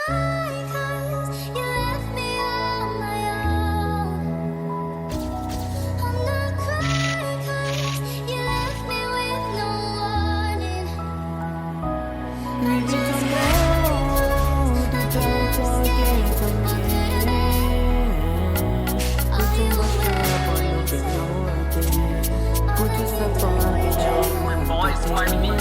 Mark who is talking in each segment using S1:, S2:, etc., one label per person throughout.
S1: cry 'cause you left me on my own. I'm not crying 'cause you left me with no warning. I just can't forget all you were when you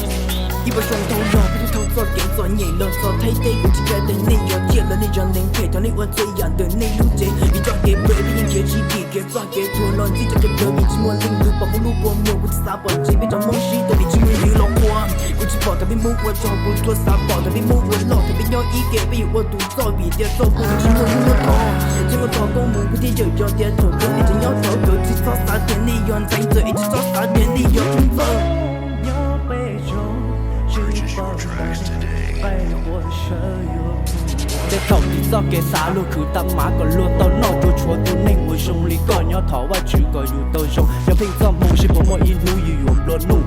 S2: 一把双头肉，不是偷做给做你啰嗦，太对不起觉得你有戒了，你让人陪到你我最样的你路径，你抓给 baby 人接起地给抓给拖了，你这个隔壁寂寞领路，把不路过我不知撒谎，这边找梦西的你寂寞娱乐花，不知跑特别木我找不多撒跑特别木我老特别有一个被我独走一点走不寂寞娱乐头，寂寞头公母不得就要点头，跟你真要走，各自找啥点你用在这一起找啥点你要冲走。để thầu thì do kẻ xa luôn khử tâm má còn luôn tao nó tôi chúa tôi nên ngồi sông lý còn nhỏ thỏ và chữ còn dù tôi sông nhà phim do mong sẽ có mọi in nu dù yểm luôn nu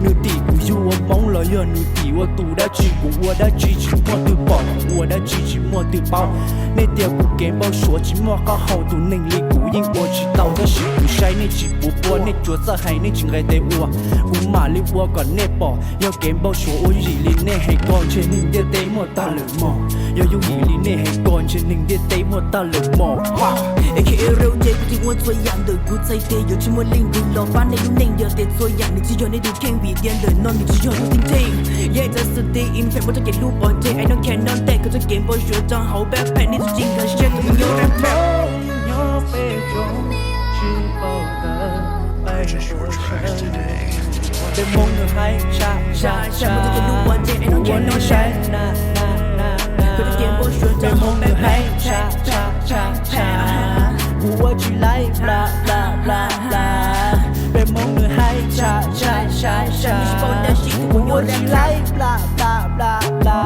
S2: nu tỷ của dù ông bóng lời giờ nu tỷ của tù đã chỉ của đã chỉ mua từ bỏ của đã chỉ mua từ bao nên tiền của kém bao số chỉ mua có hậu tù nên lý của yên của chỉ tàu ra chỉ của say nên chỉ của bua nên chúa ra hay nên chỉ ngày tây ua của mà lý ua còn nên bỏ do kém bao số ôi gì lý nên hay còn trên nên tiền tây mua ta lửa mỏ do dùng gì lý nên hay còn trên nên tiền tây mua ta lửa mỏ ai khi yêu dễ của tiếng tôi dạng đời củaใจเตยอยู่ที่มัวลิงดูหลอกฟ้าในลุ่มเน่งเดียวแต่ตัวอย่างในที่ย้อนในดูแข่งวีเดียนเดินนอนอยู่ที่ย้อนดูจริงๆ yeah just stay in fact ว่าจะเก็บรูป all day I don't care none แต่ก็จะเก็บ boy ชัวร์จังเขาแบบแผ่นนี่จริงกันเชื่อตัวมันโยนแรปแรปđể mong người hay cha cha cha mà tôi lúc quan trọng anh nói nói sai na na na na tôi đã kiếm bố chuột để mong người hay cha cha cha cha của chỉ lấy bla bla bla bla để mong người hay cha cha cha cha của chỉ lấy bla bla bla bla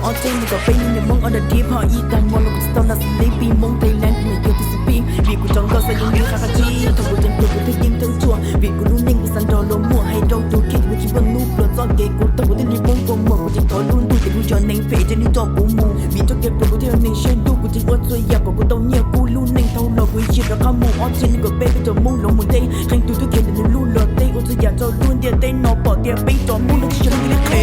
S2: All day we got pain in the mong on the deep heart eat that one look still not sleepy mong Thailand me yo to speak vìกูจังก็ใส่ยังมีคาคาจีทั้งหมดจังกูที่ยิงทั้งชั่วvìกูรู้นิ่งกูสันดอลมั่วให้ดองตัวคิดกูจะบังนูปลดซ่อนเกกูทั้งหมดที่รีบมองกูมั่วกูจะถอนลุ้นดูแต่กูย้อนเน่งเฟจะนี่จอบกูมูvì choเก็บกูเที่ยวเน่งเช่นดูกูจะว่าช่วยอยากบอกกูต้องเนี่ยกูลุ้นเน่งเท่าเรากูชิดแล้วข้ามมูออฟเชนก็เบ้ไปจอมุ่งลงมือเต้ใครดูทุกเขียนแต่ลุ้นหลอดเต้กูจะอยากจะลุ้นเดียวเต้นอปอดเดียวไปจอมุ่งแล้วที่ฉันไม่ได้เท